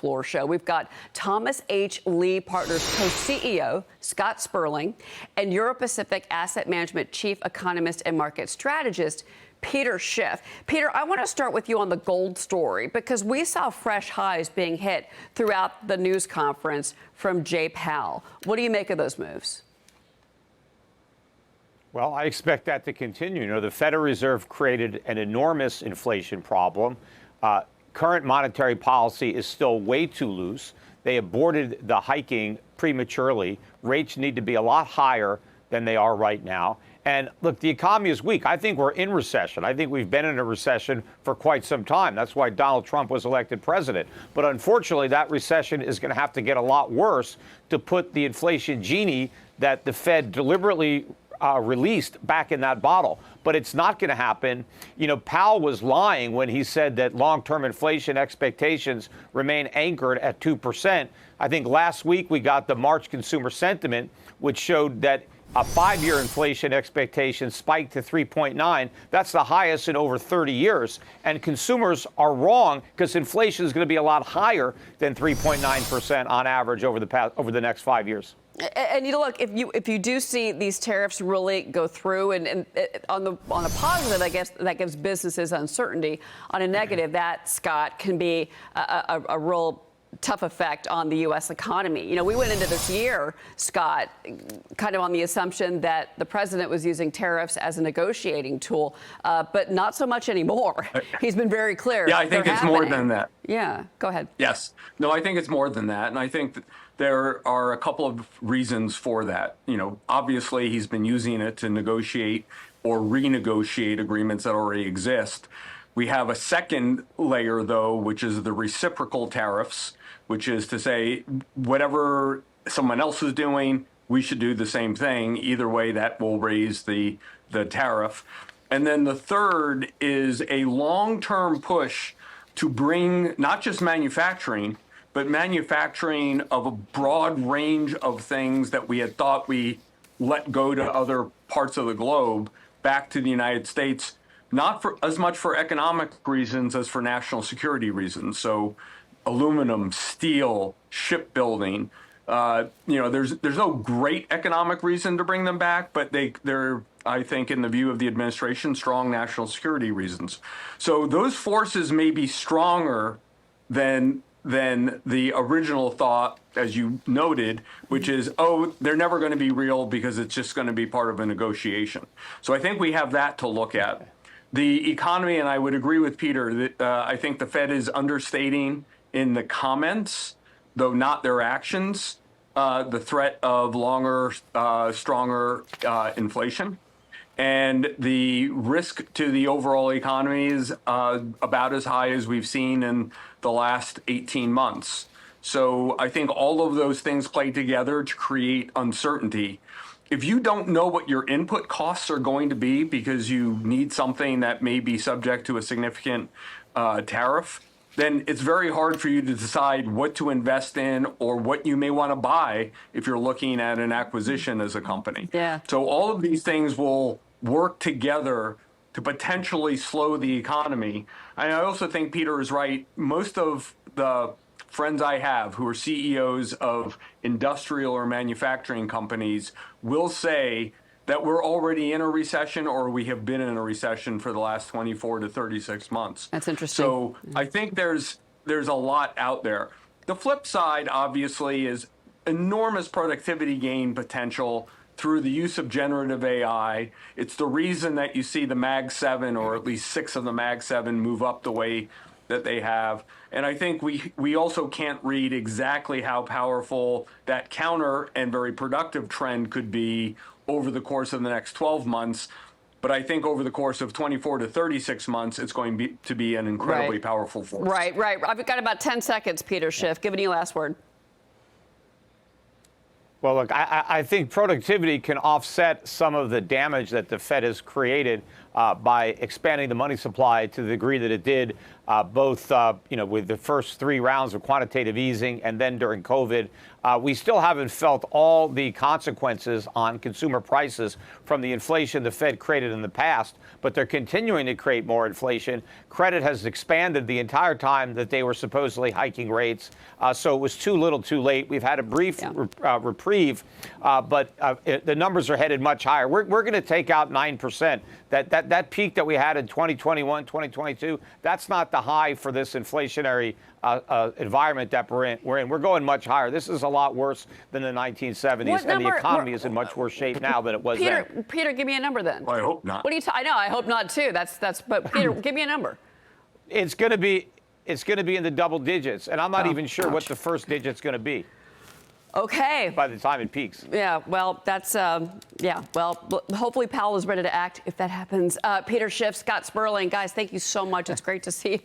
Floor show. We've got Thomas H. Lee Partners co-CEO, Scott Sperling, and Euro-Pacific Asset Management Chief Economist and Market Strategist, Peter Schiff. Peter, I want to start with you on the gold story because we saw fresh highs being hit throughout the news conference from Jay Powell. What do you make of those moves? Well, I expect that to continue. You know, the Federal Reserve created an enormous inflation problem. Current monetary policy is still way too loose. They aborted the hiking prematurely. Rates need to be a lot higher than they are right now. And look, the economy is weak. I think we're in recession. I think we've been in a recession for quite some time. That's why Donald Trump was elected president. But unfortunately, that recession is going to have to get a lot worse to put the inflation genie that the Fed deliberately released back in that bottle. But it's not going to happen. You know, Powell was lying when he said that long-term inflation expectations remain anchored at 2%. I think last week we got the March consumer sentiment, which showed that a 5-year inflation expectation spiked to 3.9. That's the highest in over 30 years. And consumers are wrong because inflation is going to be a lot higher than 3.9% on average over the next 5 years. And you know, look, if you do see these tariffs really go through, and on a positive, I guess that gives businesses uncertainty. On a negative, that, Scott, can be a real tough effect on the U.S. economy. You know, we went into this year, Scott, kind of on the assumption that the president was using tariffs as a negotiating tool, but not so much anymore. He's been very clear. Yeah, I think it's more than that. Yeah, go ahead. Yes. No, I think it's more than that. And I think that there are a couple of reasons for that. You know, obviously, he's been using it to negotiate or renegotiate agreements that already exist. We have a second layer, though, which is the reciprocal tariffs, which is to say whatever someone else is doing, we should do the same thing. Either way, that will raise the tariff. And then the third is a long-term push to bring not just manufacturing, but manufacturing of a broad range of things that we had thought we let go to other parts of the globe back to the United States, not for as much for economic reasons as for national security reasons. So aluminum, steel, shipbuilding, you know, there's no great economic reason to bring them back, but they're, I think, in the view of the administration, strong national security reasons. So those forces may be stronger than the original thought, as you noted, which is, oh, they're never going to be real because it's just going to be part of a negotiation. So I think we have that to look at. The economy, and I would agree with Peter, that I think the Fed is understating in the comments, though not their actions, the threat of longer, stronger inflation. And the risk to the overall economy is about as high as we've seen in the last 18 months. So I think all of those things play together to create uncertainty. If you don't know what your input costs are going to be because you need something that may be subject to a significant tariff, then it's very hard for you to decide what to invest in or what you may want to buy if you're looking at an acquisition as a company. Yeah. So all of these things will work together to potentially slow the economy. And I also think Peter is right. Most of the friends I have who are CEOs of industrial or manufacturing companies will say that we're already in a recession or we have been in a recession for the last 24 to 36 months. That's interesting. So I think there's a lot out there. The flip side, obviously, is enormous productivity gain potential through the use of generative AI. It's the reason that you see the Mag 7, or at least 6 of the Mag 7, move up the way that they have. And I think we also can't read exactly how powerful that counter and very productive trend could be over the course of the next 12 months. But I think over the course of 24 to 36 months, it's going to be an incredibly powerful force. Right. I've got about 10 seconds, Peter Schiff. Giving you last word. Well, look, I think productivity can offset some of the damage that the Fed has created by expanding the money supply to the degree that it did, both with the first 3 rounds of quantitative easing and then during COVID. We still haven't felt all the consequences on consumer prices from the inflation the Fed created in the past, but they're continuing to create more inflation. Credit has expanded the entire time that they were supposedly hiking rates, so it was too little too late. We've had a brief reprieve, but the numbers are headed much higher. We're going to take out 9%. That peak that we had in 2021, 2022, that's not the high for this inflationary environment that we're in. We're going much higher. This is a lot worse than the 1970s, and the economy is in much worse shape now than it was then. Peter, give me a number then. Well, I hope not. What do you? I know. I hope not too. But Peter, give me a number. It's going to be in the double digits, and I'm not even sure what the first digit's going to be. Okay. By the time it peaks. Yeah, well, that's, well, hopefully Powell is ready to act if that happens. Peter Schiff, Scott Sperling, guys, thank you so much. It's great to see